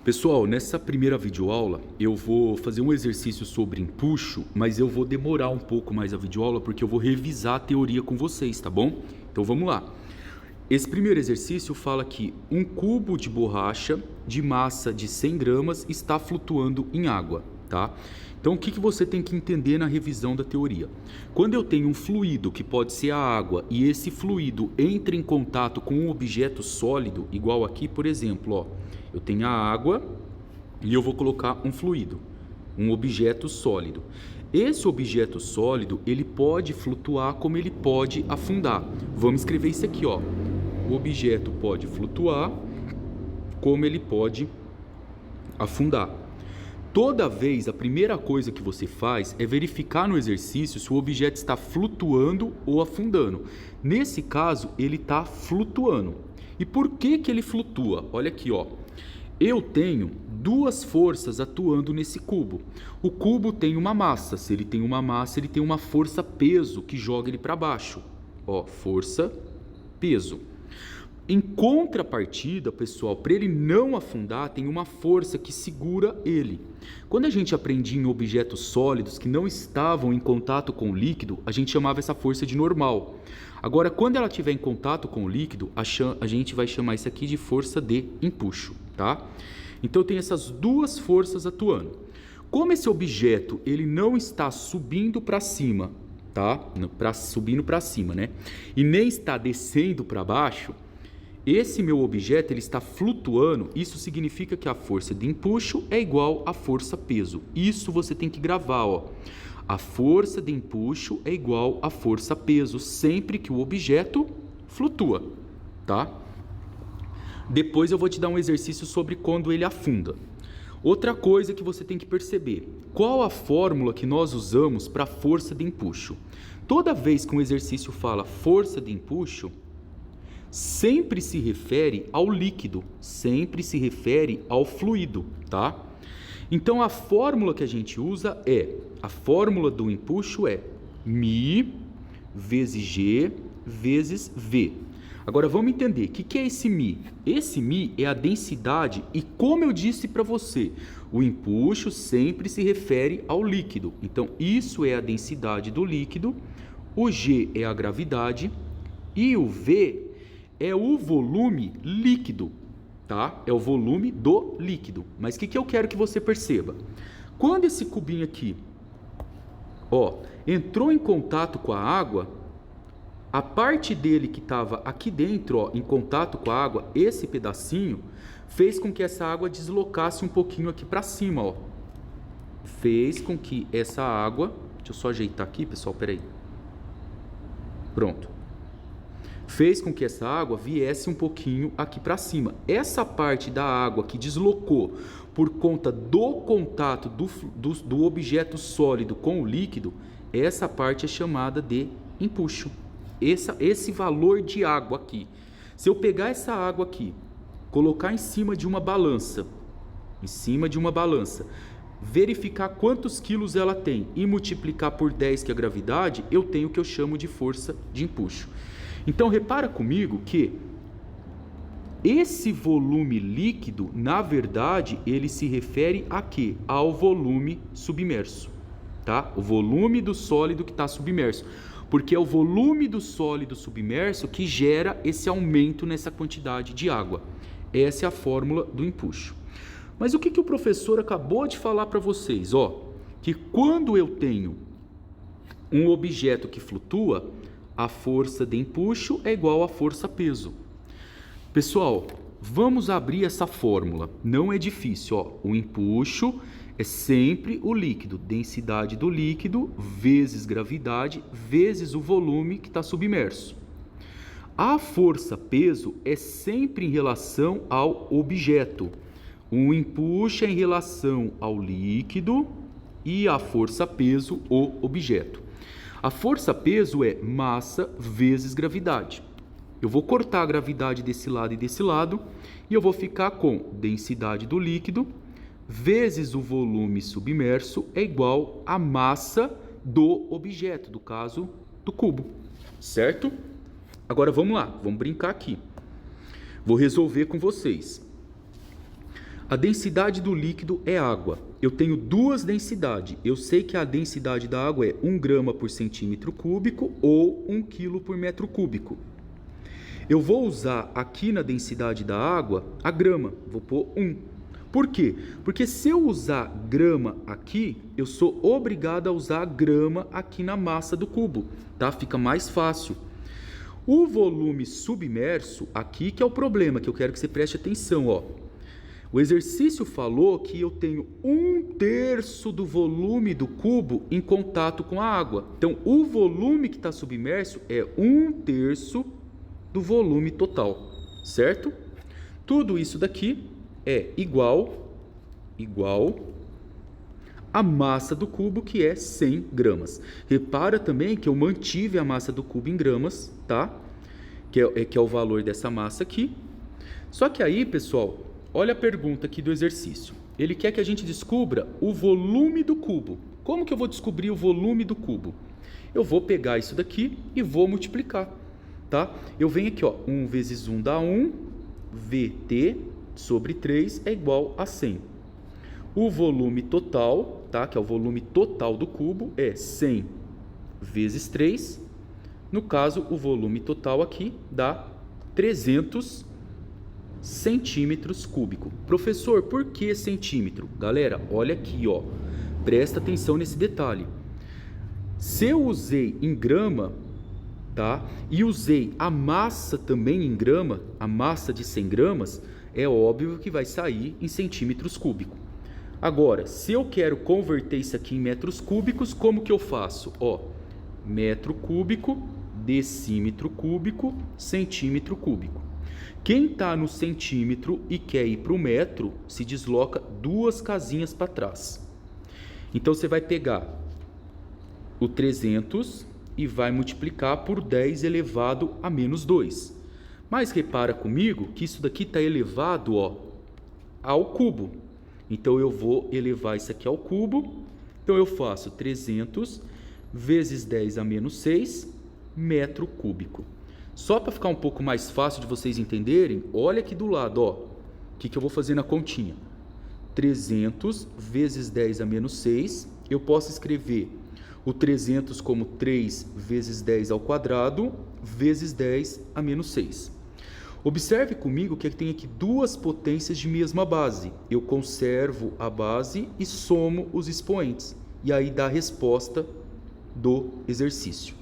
Pessoal, nessa primeira videoaula eu vou fazer um exercício sobre empuxo, mas eu vou demorar um pouco mais a videoaula porque eu vou revisar a teoria com vocês, tá bom? Então vamos lá. Esse primeiro exercício fala que um cubo de borracha de massa de 100 gramas está flutuando em água, tá? Então o que você tem que entender na revisão da teoria? Quando eu tenho um fluido, que pode ser a água, e esse fluido entra em contato com um objeto sólido, igual aqui, por exemplo, ó, eu tenho a água e eu vou colocar um fluido, um objeto sólido. Esse objeto sólido, ele pode flutuar como ele pode afundar. Vamos escrever isso aqui, ó. O objeto pode flutuar como ele pode afundar. Toda vez, a primeira coisa que você faz é verificar no exercício se o objeto está flutuando ou afundando. Nesse caso, ele está flutuando. E por que ele flutua? Olha aqui, ó. Eu tenho duas forças atuando nesse cubo. O cubo tem uma massa. Se ele tem uma massa, ele tem uma força-peso que joga ele para baixo. Ó, força-peso. Em contrapartida, pessoal, para ele não afundar, tem uma força que segura ele. Quando a gente aprendia em objetos sólidos que não estavam em contato com o líquido, a gente chamava essa força de normal. Agora, quando ela estiver em contato com o líquido, a gente vai chamar isso aqui de força de empuxo, tá? Então, tem essas duas forças atuando. Como esse objeto ele não está subindo para cima, tá? Subindo para cima, né? E nem está descendo para baixo, esse meu objeto ele está flutuando, isso significa que a força de empuxo é igual à força-peso. Isso você tem que gravar, ó. A força de empuxo é igual à força-peso, sempre que o objeto flutua, tá? Depois eu vou te dar um exercício sobre quando ele afunda. Outra coisa que você tem que perceber, qual a fórmula que nós usamos para a força de empuxo? Toda vez que um exercício fala força de empuxo, sempre se refere ao líquido, sempre se refere ao fluido, tá? Então a fórmula que a gente usa a fórmula do empuxo é μ vezes G vezes V. Agora vamos entender, o que é esse μ? Esse μ é a densidade e como eu disse para você, o empuxo sempre se refere ao líquido. Então isso é a densidade do líquido, o G é a gravidade e o V é o volume líquido, tá? É o volume do líquido. Mas o que eu quero que você perceba? Quando esse cubinho aqui, ó, entrou em contato com a água, a parte dele que estava aqui dentro, ó, em contato com a água, esse pedacinho, fez com que essa água deslocasse um pouquinho aqui para cima, ó. Fez com que essa água, deixa eu só ajeitar aqui, pessoal, peraí. Pronto. Fez com que essa água viesse um pouquinho aqui para cima. Essa parte da água que deslocou por conta do contato do objeto sólido com o líquido, essa parte é chamada de empuxo. Esse valor de água aqui. Se eu pegar essa água aqui, colocar em cima de uma balança, verificar quantos quilos ela tem e multiplicar por 10, que é a gravidade, eu tenho o que eu chamo de força de empuxo. Então, repara comigo que esse volume líquido, na verdade, ele se refere a quê? Ao volume submerso, tá? O volume do sólido que está submerso. Porque é o volume do sólido submerso que gera esse aumento nessa quantidade de água. Essa é a fórmula do empuxo. Mas o que o professor acabou de falar para vocês? Ó, que quando eu tenho um objeto que flutua, a força de empuxo é igual à força-peso. Pessoal, vamos abrir essa fórmula. Não é difícil, ó. O empuxo é sempre o líquido, densidade do líquido vezes gravidade vezes o volume que está submerso. A força-peso é sempre em relação ao objeto. O empuxo é em relação ao líquido e a força-peso, o objeto. A força-peso é massa vezes gravidade. Eu vou cortar a gravidade desse lado e desse lado e eu vou ficar com densidade do líquido vezes o volume submerso é igual à massa do objeto, do caso do cubo, certo? Agora vamos lá, vamos brincar aqui. Vou resolver com vocês. A densidade do líquido é água. Eu tenho duas densidades. Eu sei que a densidade da água é 1 grama por centímetro cúbico ou 1 quilo por metro cúbico. Eu vou usar aqui na densidade da água a grama. Vou pôr 1. Por quê? Porque se eu usar grama aqui, eu sou obrigado a usar a grama aqui na massa do cubo, tá? Fica mais fácil. O volume submerso, aqui que é o problema, que eu quero que você preste atenção, ó. O exercício falou que eu tenho 1/3 do volume do cubo em contato com a água. Então, o volume que está submerso é 1/3 do volume total, certo? Tudo isso daqui é igual a massa do cubo, que é 100 gramas. Repara também que eu mantive a massa do cubo em gramas, tá? Que é o valor dessa massa aqui. Só que aí, pessoal, olha a pergunta aqui do exercício. Ele quer que a gente descubra o volume do cubo. Como que eu vou descobrir o volume do cubo? Eu vou pegar isso daqui e vou multiplicar, tá? Eu venho aqui, ó, 1 vezes 1 dá 1, VT sobre 3 é igual a 100. O volume total, tá? Que é o volume total do cubo, é 100 vezes 3. No caso, o volume total aqui dá 300 centímetros cúbicos. Professor, por que centímetro? Galera, olha aqui, ó. Presta atenção nesse detalhe. Se eu usei em grama, tá? E usei a massa também em grama, a massa de 100 gramas, é óbvio que vai sair em centímetros cúbicos. Agora, se eu quero converter isso aqui em metros cúbicos, como que eu faço? Ó, metro cúbico, decímetro cúbico, centímetro cúbico. Quem está no centímetro e quer ir para o metro, se desloca 2 casinhas para trás. Então, você vai pegar o 300 e vai multiplicar por 10 elevado a menos 2. Mas repara comigo que isso daqui está elevado, ó, ao cubo. Então, eu vou elevar isso aqui ao cubo. Então, eu faço 300 vezes 10 a menos 6 metro cúbico. Só para ficar um pouco mais fácil de vocês entenderem, olha aqui do lado, ó. O que eu vou fazer na continha? 300 vezes 10 a menos 6. Eu posso escrever o 300 como 3 vezes 10 ao quadrado, vezes 10 a menos 6. Observe comigo que tem aqui 2 potências de mesma base. Eu conservo a base e somo os expoentes. E aí dá a resposta do exercício.